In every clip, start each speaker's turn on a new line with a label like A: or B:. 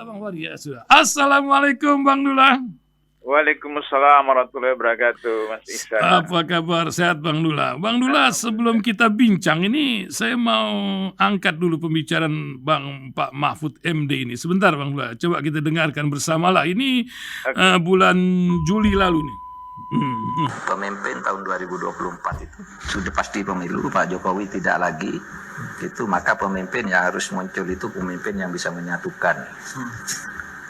A: Bang Fahri ya sudah. Assalamualaikum Bang Dula.
B: Waalaikumsalam warahmatullahi wabarakatuh, Mas Ihsan.
A: Apa kabar? Sehat Bang Dula. Bang Dula, sebelum kita bincang ini, saya mau angkat dulu pembicaraan Pak Mahfud MD ini. Sebentar Bang Dula, coba kita dengarkan bersamalah. Ini bulan Juli lalu nih.
C: Pemimpin tahun 2024 itu sudah pasti pemilu, Pak Jokowi tidak lagi gitu, maka pemimpin yang harus muncul itu pemimpin yang bisa menyatukan,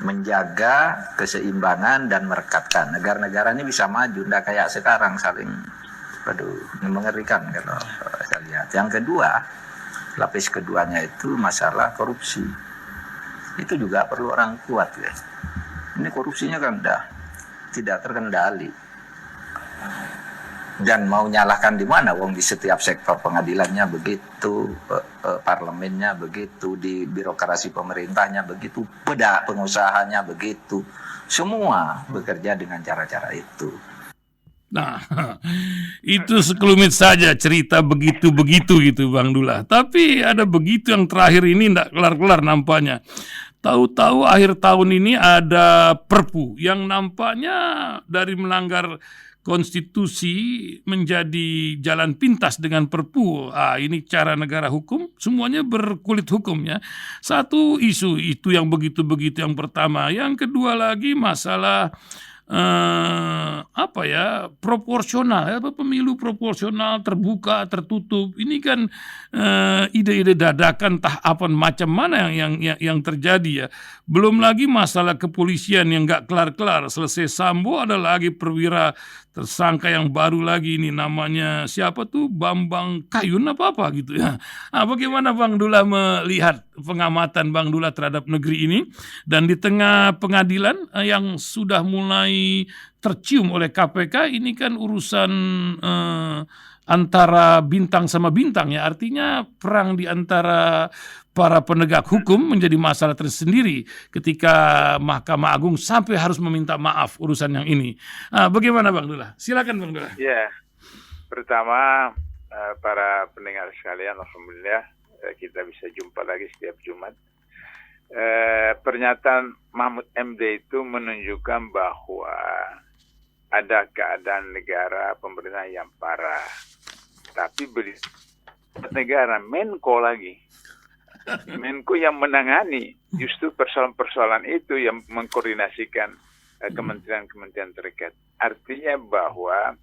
C: menjaga keseimbangan dan merekatkan negara-negara ini bisa maju, tidak kayak sekarang saling mengerikan kalau saya lihat. Yang kedua, lapis keduanya itu masalah korupsi, itu juga perlu orang kuat ya. Ini korupsinya kan udah tidak terkendali. Dan mau nyalahkan di mana? Wong di setiap sektor pengadilannya begitu, parlemennya begitu, di birokrasi pemerintahnya begitu, pengusahanya begitu. Semua bekerja dengan cara-cara itu.
A: Nah, itu sekelumit saja cerita begitu-begitu gitu Bang Dula. Tapi ada begitu yang terakhir ini tidak kelar-kelar nampaknya. Tahu-tahu akhir tahun ini ada Perpu yang nampaknya dari melanggar konstitusi menjadi jalan pintas dengan Perpu. Ini cara negara hukum, semuanya berkulit hukum ya. Satu isu itu yang begitu-begitu yang pertama. Yang kedua lagi masalah proporsional ya, pemilu proporsional terbuka tertutup ini kan ide-ide dadakan tahapan macam mana yang terjadi ya. Belum lagi masalah kepolisian yang nggak kelar-kelar, selesai Sambo ada lagi perwira tersangka yang baru lagi ini namanya siapa tuh, Bambang Kayun apa gitu ya. Bagaimana Bang Dula melihat pengamatan Bang Dula terhadap negeri ini, dan di tengah pengadilan yang sudah mulai tercium oleh KPK ini kan urusan antara bintang sama bintang ya, artinya perang di antara para penegak hukum menjadi masalah tersendiri ketika Mahkamah Agung sampai harus meminta maaf urusan yang ini. Bagaimana Bang Dula? Silakan Bang Dula.
B: Ya, pertama para pendengar sekalian, alhamdulillah kita bisa jumpa lagi setiap Jumat. Pernyataan Mahfud MD itu menunjukkan bahwa ada keadaan negara pemerintah yang parah, tapi negara Menko lagi. Menko yang menangani justru persoalan-persoalan itu, yang mengkoordinasikan kementerian-kementerian terkait. Artinya bahwa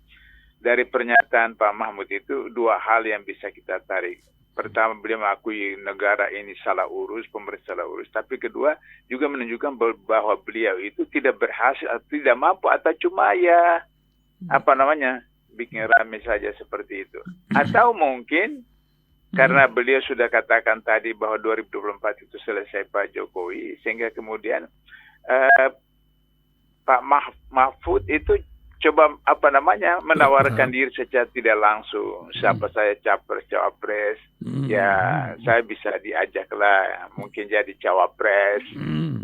B: dari pernyataan Pak Mahfud itu dua hal yang bisa kita tarik. Pertama, beliau mengakui negara ini salah urus, pemerintah salah urus. Tapi kedua, juga menunjukkan bahwa beliau itu tidak berhasil, atau tidak mampu, atau cuma bikin rame saja seperti itu. Atau mungkin karena beliau sudah katakan tadi bahwa 2024 itu selesai Pak Jokowi, sehingga kemudian Pak Mahfud itu coba menawarkan diri secara tidak langsung. Siapa saya cawapres, ya saya bisa diajak lah, mungkin jadi cawapres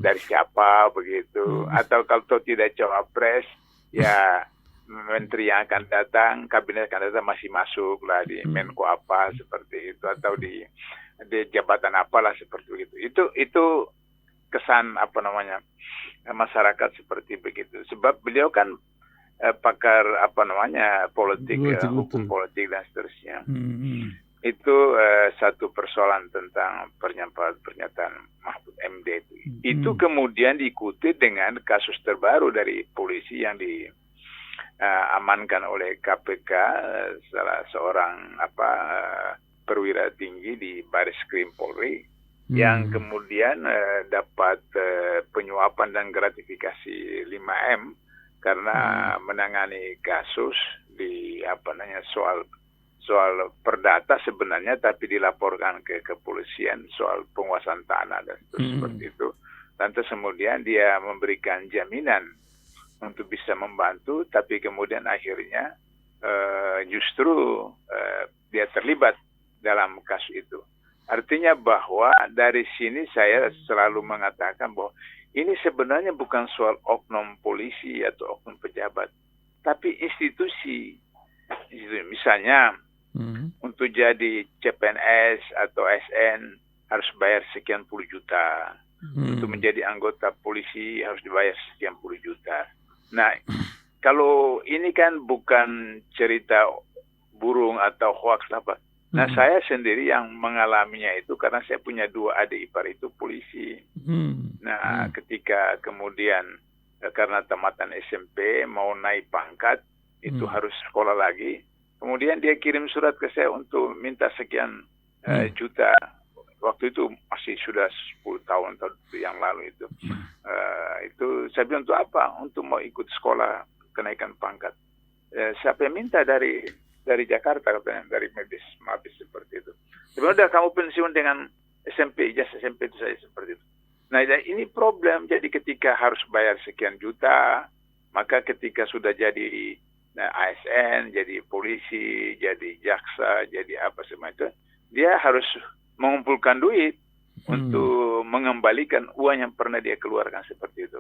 B: dari siapa begitu. Atau kalau tidak cawapres, ya menteri yang akan datang, kabinet akan datang masih masuk lah di Menko apa seperti itu, atau di jabatan apalah seperti itu. Itu kesan masyarakat seperti begitu. Sebab beliau kan pakar politik, hukum politik dan seterusnya. Itu satu persoalan tentang pernyataan Mahfud MD itu. Itu kemudian diikuti dengan kasus terbaru dari polisi yang amankan oleh KPK, salah seorang perwira tinggi di Bareskrim Polri yang kemudian dapat penyuapan dan gratifikasi 5M karena menangani kasus di soal perdata sebenarnya, tapi dilaporkan ke kepolisian soal penguasaan tanah dan seperti itu. Dan terus kemudian dia memberikan jaminan untuk bisa membantu, tapi kemudian akhirnya justru dia terlibat dalam kasus itu. Artinya bahwa dari sini saya selalu mengatakan bahwa ini sebenarnya bukan soal oknum polisi atau oknum pejabat, tapi institusi. Misalnya untuk jadi CPNS atau SN harus bayar sekian puluh juta. Untuk menjadi anggota polisi harus dibayar sekian puluh juta. Nah, kalau ini kan bukan cerita burung atau hoax apa. Nah, saya sendiri yang mengalaminya itu karena saya punya 2 adik ipar itu polisi. Nah, ketika kemudian karena tamatan SMP mau naik pangkat, itu harus sekolah lagi. Kemudian dia kirim surat ke saya untuk minta sekian juta. Waktu itu masih sudah 10 tahun yang lalu itu. Itu saya bilang untuk apa? Untuk mau ikut sekolah kenaikan pangkat. Siapa yang minta dari Jakarta, katanya, dari Mabes seperti itu. Sebenarnya kamu pensiun dengan SMP, ijazah SMP itu saja seperti itu. Nah, ini problem. Jadi ketika harus bayar sekian juta, maka ketika sudah jadi ASN, jadi polisi, jadi jaksa, jadi apa semacam itu, dia harus mengumpulkan duit untuk mengembalikan uang yang pernah dia keluarkan seperti itu.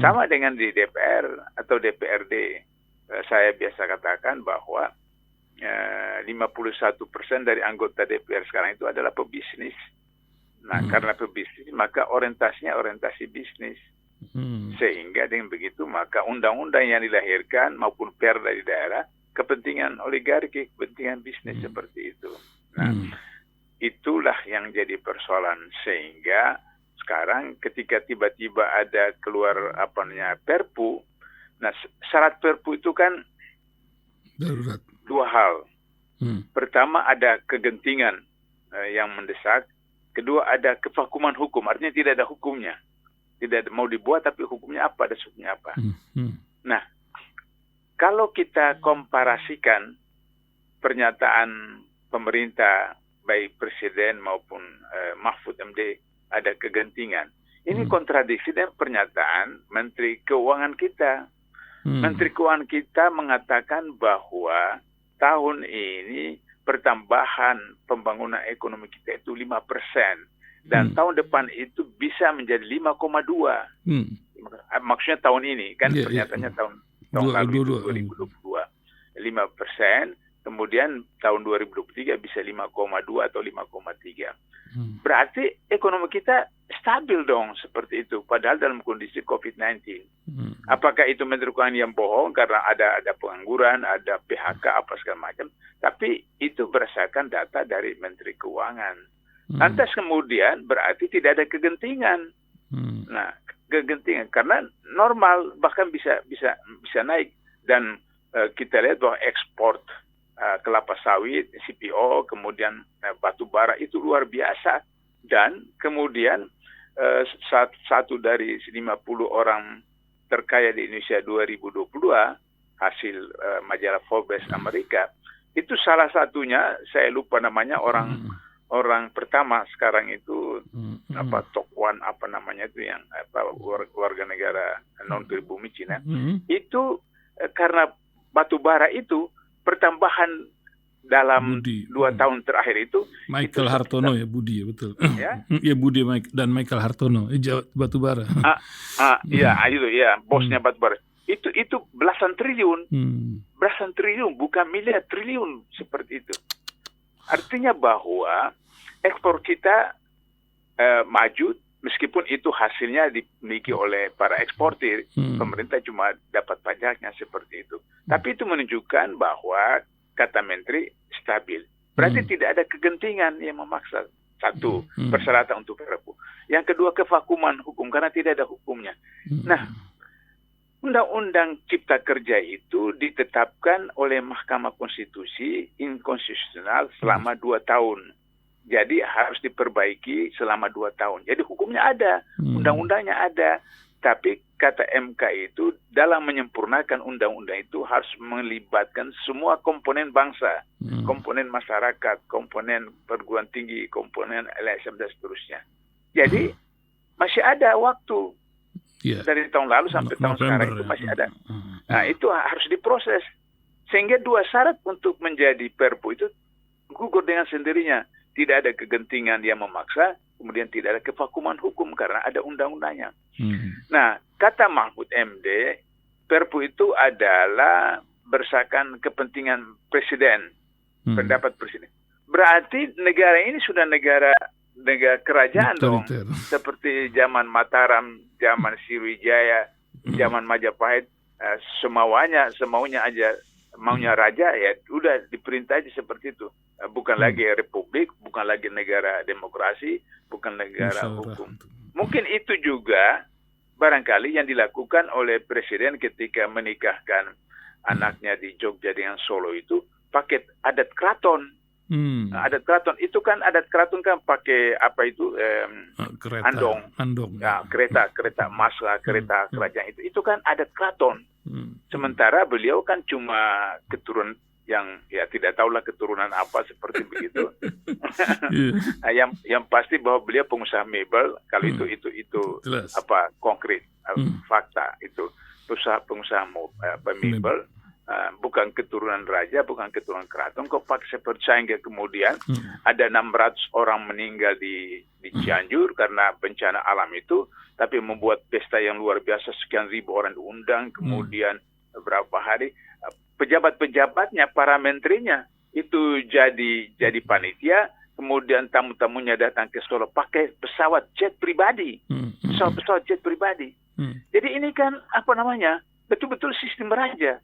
B: Sama dengan di DPR atau DPRD. Saya biasa katakan bahwa 51% dari anggota DPR sekarang itu adalah pebisnis. Nah, karena pebisnis, maka orientasinya orientasi bisnis. Sehingga dengan begitu, maka undang-undang yang dilahirkan maupun perda di daerah, kepentingan oligarki, kepentingan bisnis seperti itu. Nah, itulah yang jadi persoalan. Sehingga sekarang ketika tiba-tiba ada keluar Perpu, nah syarat Perpu itu kan
A: darurat.
B: 2 hal. Pertama ada kegentingan yang mendesak. Kedua ada kevakuman hukum, artinya tidak ada hukumnya. Tidak mau dibuat tapi hukumnya apa, dasarnya apa. Nah, kalau kita komparasikan pernyataan pemerintah baik Presiden maupun Mahfud MD ada kegentingan. Ini kontradiksi dengan pernyataan Menteri Keuangan kita. Menteri Keuangan kita mengatakan bahwa tahun ini pertambahan pembangunan ekonomi kita itu 5%. Dan tahun depan itu bisa menjadi 5,2. Maksudnya tahun ini, kan pernyataannya tahun lalu itu 2022. 5%, kemudian tahun 2023 bisa 5,2 atau 5,3. Berarti ekonomi kita stabil dong seperti itu, padahal dalam kondisi COVID-19. Apakah itu Menteri Keuangan yang bohong karena ada pengangguran, ada PHK, apa segala macam, tapi itu berdasarkan data dari Menteri Keuangan. Lantas kemudian berarti tidak ada kegentingan. Nah, kegentingan karena normal bahkan bisa naik, dan kita lihat bahwa ekspor kelapa sawit, CPO, kemudian batu bara itu luar biasa, dan kemudian satu dari 50 orang terkaya di Indonesia 2022 hasil majalah Forbes Amerika, itu salah satunya saya lupa namanya, orang pertama sekarang itu Top One itu yang warga negara non pribumi Cina, itu karena batu bara itu pertambahan dalam 2 tahun terakhir itu
A: Michael Hartono ya Budi, ya betul ya, Budi dan Michael Hartono batu bara
B: bosnya batu bara itu belasan triliun bukan miliar, triliun seperti itu. Artinya bahwa ekspor kita maju, meskipun itu hasilnya dimiliki oleh para eksportir, pemerintah cuma dapat pajaknya seperti itu. Tapi itu menunjukkan bahwa kata Menteri stabil. Berarti tidak ada kegentingan yang memaksa. Satu, persyaratan untuk Perpu. Yang kedua, kevakuman hukum karena tidak ada hukumnya. Nah, Undang-Undang Cipta Kerja itu ditetapkan oleh Mahkamah Konstitusi inkonstitusional selama 2 tahun. Jadi harus diperbaiki selama 2 tahun. Jadi hukumnya ada, undang-undangnya ada. Tapi kata MK itu dalam menyempurnakan undang-undang itu harus melibatkan semua komponen bangsa, komponen masyarakat, komponen perguruan tinggi, komponen LSM dan seterusnya. Jadi masih ada waktu. Dari tahun lalu sampai tahun sekarang itu masih ada. Nah, itu harus diproses. Sehingga 2 syarat untuk menjadi Perpu itu gugur dengan sendirinya. Tidak ada kegentingan yang memaksa, kemudian tidak ada kevakuman hukum karena ada undang-undangnya. Nah, kata Mahfud MD, Perpu itu adalah berdasarkan kepentingan Presiden, pendapat Presiden. Berarti negara ini sudah negara negara kerajaan dong.
A: Otoriter.
B: Seperti zaman Mataram, zaman Sriwijaya, zaman Majapahit, semaunya aja, maunya raja ya udah diperintah aja seperti itu. Bukan lagi republik, bukan lagi negara demokrasi, bukan negara hukum. Mungkin itu juga barangkali yang dilakukan oleh presiden ketika menikahkan anaknya di Jogja dengan Solo itu pakai adat keraton. Adat keraton itu kan pakai apa itu
A: Kereta.
B: andong. Ya, kereta emas, kereta kerajaan itu kan adat keraton. Sementara beliau kan cuma keturunan yang ya tidak tahulah keturunan apa seperti begitu. Yang pasti bahwa beliau pengusaha mebel, kalau itu apa konkret fakta itu pengusaha mebel. Bukan keturunan raja, bukan keturunan keraton, kok pakai seperti sehingga kemudian ada 600 orang meninggal di Cianjur karena bencana alam itu, tapi membuat pesta yang luar biasa, sekian ribu orang diundang, kemudian beberapa hari pejabat-pejabatnya, para menterinya itu jadi panitia, kemudian tamu-tamunya datang ke Solo pakai pesawat jet pribadi, pesawat jet pribadi. Jadi ini kan betul-betul sistem raja.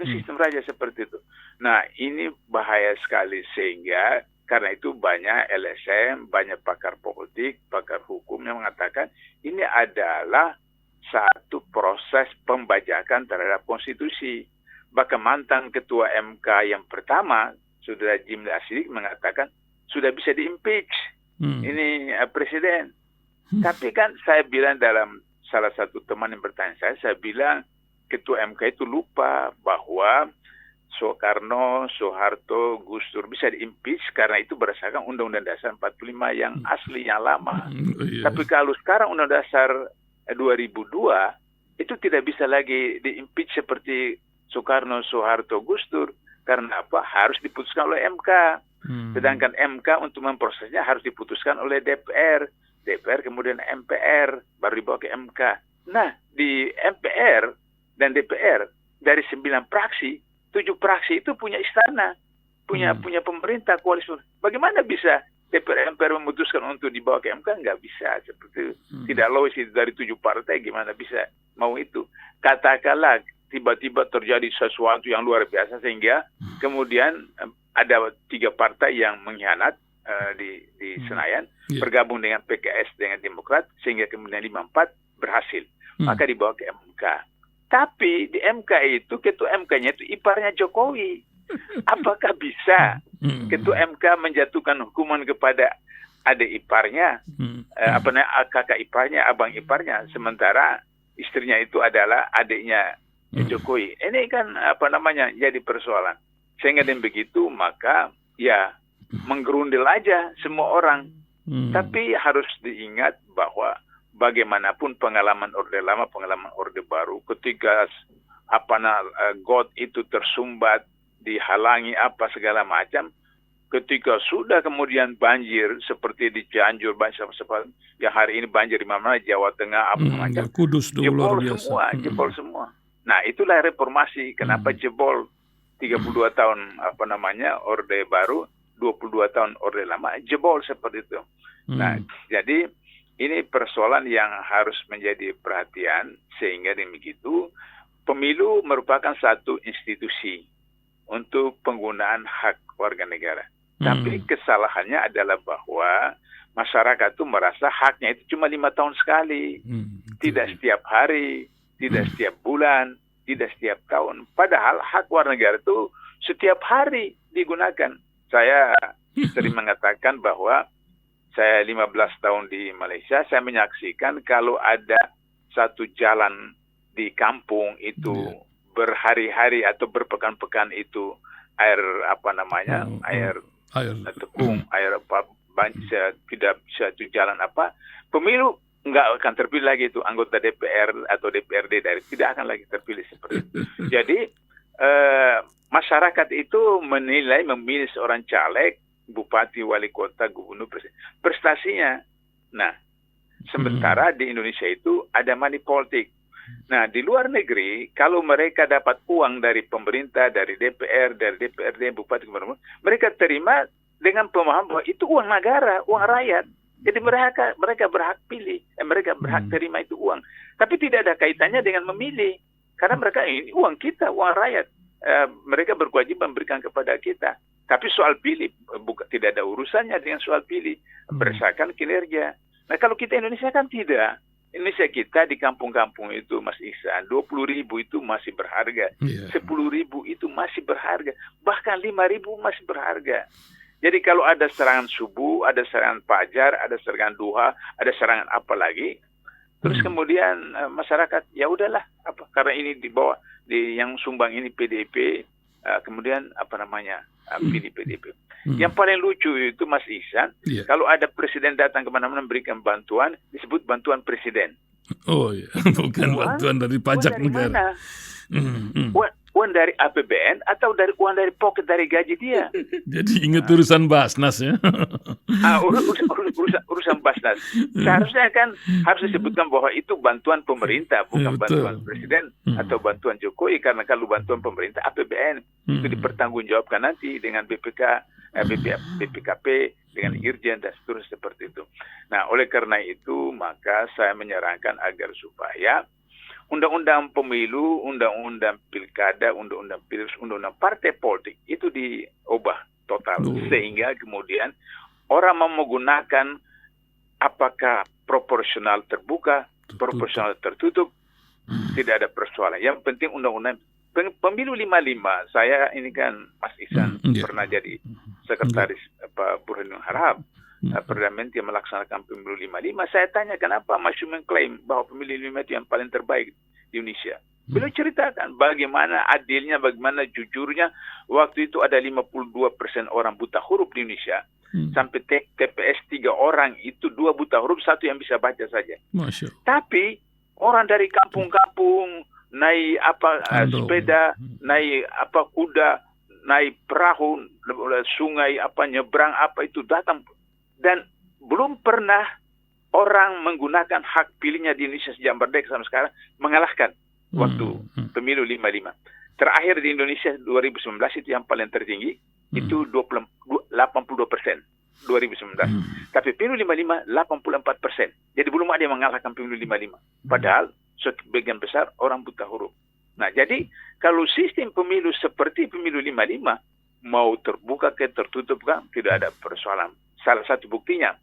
B: Sistem raja seperti itu. Nah, ini bahaya sekali sehingga karena itu banyak LSM, banyak pakar politik, pakar hukum yang mengatakan ini adalah satu proses pembajakan terhadap konstitusi. Bahkan mantan ketua MK yang pertama, Saudara Jimli Asyidik mengatakan sudah bisa di-impeach. Ini presiden. Tapi kan saya bilang dalam salah satu teman yang bertanya saya bilang Ketua MK itu lupa bahwa Soekarno, Soeharto, Gus Dur bisa diimpeach karena itu berdasarkan Undang-Undang Dasar 45 yang asli, yang lama. Tapi kalau sekarang Undang Dasar 2002 itu tidak bisa lagi diimpeach seperti Soekarno, Soeharto, Gus Dur. Karena apa? Harus diputuskan oleh MK. Sedangkan MK untuk memprosesnya harus diputuskan oleh DPR. DPR kemudian MPR, baru dibawa ke MK. Nah, di MPR dan DPR dari 9 praksi, 7 praksi itu punya istana, punya pemerintah koalisi. Bagaimana bisa DPR MPR memutuskan untuk dibawa ke MK? Nggak bisa seperti itu. Tidak logis itu dari 7 partai, gimana bisa mau itu? Katakanlah tiba-tiba terjadi sesuatu yang luar biasa sehingga kemudian ada 3 partai yang mengkhianat di Senayan, bergabung dengan PKS dengan Demokrat sehingga kemudian 54 berhasil, maka dibawa ke MK. Tapi di MK itu, ketua MK-nya itu iparnya Jokowi. Apakah bisa ketua MK menjatuhkan hukuman kepada adik iparnya, kakak iparnya, abang iparnya, sementara istrinya itu adalah adiknya Jokowi? Ini kan jadi persoalan. Sehingga dengan begitu, maka ya menggerundel aja semua orang. Tapi harus diingat bahwa bagaimanapun pengalaman Orde Lama, pengalaman Orde Baru, ketika got itu tersumbat, dihalangi segala macam, ketika sudah kemudian banjir seperti di Cianjur, yang hari ini banjir di mana Jawa Tengah, macam,
A: Kudus
B: jebol semua. Nah, itulah reformasi. Kenapa jebol 32 tahun Orde Baru, 22 tahun Orde Lama, jebol seperti itu. Nah, jadi ini persoalan yang harus menjadi perhatian sehingga begitu pemilu merupakan satu institusi untuk penggunaan hak warga negara. Tapi kesalahannya adalah bahwa masyarakat itu merasa haknya itu cuma 5 tahun sekali, tidak setiap hari, tidak setiap bulan, tidak setiap tahun. Padahal hak warga negara itu setiap hari digunakan. Saya sering mengatakan bahwa saya 15 tahun di Malaysia, saya menyaksikan kalau ada satu jalan di kampung itu berhari-hari atau berpekan-pekan itu air tekung, air tidak bisa itu jalan pemilu nggak akan terpilih lagi itu anggota DPR atau DPRD tidak akan lagi terpilih seperti itu. Jadi masyarakat itu memilih seorang caleg, bupati, wali kota, gubernur, presiden, prestasinya. Nah, sementara di Indonesia itu ada money politik. Nah, di luar negeri, kalau mereka dapat uang dari pemerintah, dari DPR, dari DPRD, bupati, gubernur, mereka terima dengan pemahaman bahwa itu uang negara, uang rakyat. Jadi mereka berhak pilih, mereka berhak terima itu uang. Tapi tidak ada kaitannya dengan memilih. Karena mereka ini uang kita, uang rakyat. Mereka berkewajiban memberikan kepada kita. Tapi soal pilih, tidak ada urusannya dengan soal pilih. Berdasarkan kinerja. Nah kalau kita Indonesia kan tidak. Indonesia kita di kampung-kampung itu Mas Ihsan, 20.000 itu masih berharga. 10.000 itu masih berharga. Bahkan 5.000 masih berharga. Jadi kalau ada serangan subuh, ada serangan fajar, ada serangan duha, ada serangan apa lagi, terus kemudian masyarakat ya udahlah, karena ini di bawah yang sumbang ini PDIP, kemudian pilih PDIP. Yang paling lucu itu Mas Ihsan, kalau ada presiden datang kemana-mana memberikan bantuan, disebut bantuan presiden.
A: Oh iya, bukan bantuan dari pajak negara.
B: Uang dari APBN atau uang dari pocket dari gaji dia.
A: Jadi ingat urusan Basnas ya.
B: Urusan Basnas. Seharusnya kan harus disebutkan bahwa itu bantuan pemerintah, bukan bantuan presiden atau bantuan Jokowi. Karena kalau bantuan pemerintah APBN itu dipertanggungjawabkan nanti dengan BPKP, dengan Irjen dan seterusnya seperti itu. Nah, oleh karena itu maka saya menyarankan agar supaya undang-undang pemilu, undang-undang pilkada, undang-undang pilpres, undang-undang partai politik itu diubah total. Sehingga kemudian orang mau menggunakan apakah proporsional terbuka, proporsional tertutup, tidak ada persoalan. Yang penting undang-undang pemilu 55. Saya ini kan Mas Ihsan pernah jadi sekretaris Burhanuddin Harahap. Perdana Menteri yang melaksanakan pemilu 55, saya tanya kenapa Masyumi mengklaim bahwa pemilu 55 itu yang paling terbaik di Indonesia. Beliau ceritakan bagaimana adilnya, bagaimana jujurnya. Waktu itu ada 52% orang buta huruf di Indonesia. Sampai TPS 3 orang itu 2 buta huruf, 1 yang bisa baca saja. Tapi orang dari kampung-kampung naik sepeda, naik kuda, naik perahu, sungai nyebrang itu datang. Dan belum pernah orang menggunakan hak pilihnya di Indonesia sejak merdeka sampai sekarang mengalahkan waktu pemilu 55. Terakhir di Indonesia 2019 itu yang paling tertinggi, itu 82% 2019. Tapi pemilu 55 84%. Jadi belum ada yang mengalahkan pemilu 55. Padahal sebagian besar orang buta huruf. Nah, jadi kalau sistem pemilu seperti pemilu 55 mau terbuka ke tertutup kan tidak ada persoalan. Salah satu buktinya,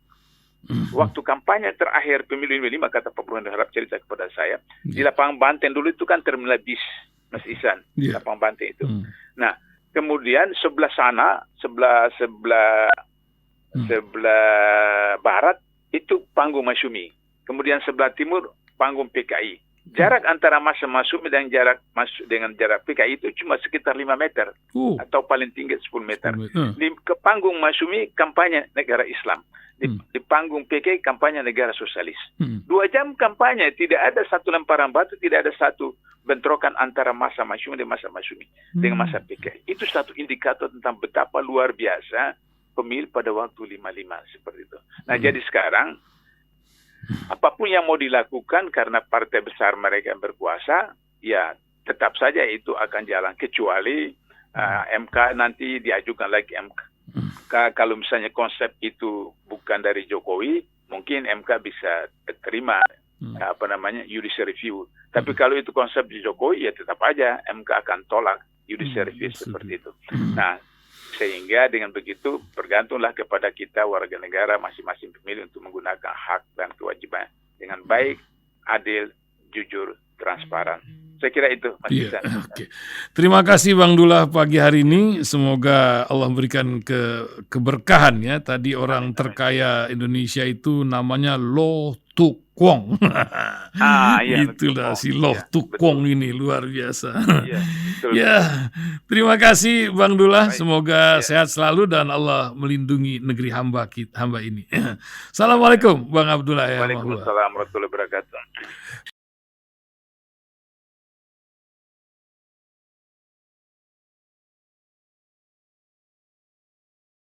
B: waktu kampanye terakhir pemilu 55, kata Pak Burhanuddin Harahap cerita kepada saya, di lapangan Banteng dulu itu kan terminal bis, Mas Ihsan, lapangan Banteng itu. Nah, kemudian sebelah sana, sebelah barat itu panggung Masyumi. Kemudian sebelah timur panggung PKI. Jarak antara masa Masyumi dan jarak PKI itu cuma sekitar 5 meter atau paling tinggi 10 meter. Di ke panggung Masyumi kampanye negara Islam. Di panggung PKI kampanye negara sosialis. 2 jam kampanye, tidak ada satu lemparan batu, tidak ada satu bentrokan antara masa Masyumi dan masa Masyumi dengan masa PKI. Itu satu indikator tentang betapa luar biasa pemilu pada waktu 55 seperti itu. Nah, jadi sekarang apapun yang mau dilakukan karena partai besar mereka yang berkuasa, ya tetap saja itu akan jalan. Kecuali MK nanti diajukan lagi MK. Kalau misalnya konsep itu bukan dari Jokowi, mungkin MK bisa terima judicial review. Tapi kalau itu konsep di Jokowi, ya tetap aja MK akan tolak judicial review seperti itu. Nah, sehingga dengan begitu bergantunglah kepada kita warga negara masing-masing pemilih untuk menggunakan hak dan kewajiban dengan baik, adil, jujur, transparan. Saya kira itu, Mas Ihsan.
A: Terima kasih Bang Dullah pagi hari ini. Semoga Allah berikan keberkahan ya. Tadi orang terkaya Indonesia itu namanya Loh Tuk Kwong. Itulah si Loh Tuk Kwong ini luar biasa. Ya, terima kasih Bang Dullah. Semoga sehat selalu dan Allah melindungi negeri hamba ini. Assalamualaikum Bang Abdullah.
B: Waalaikumsalam warahmatullahi wabarakatuh.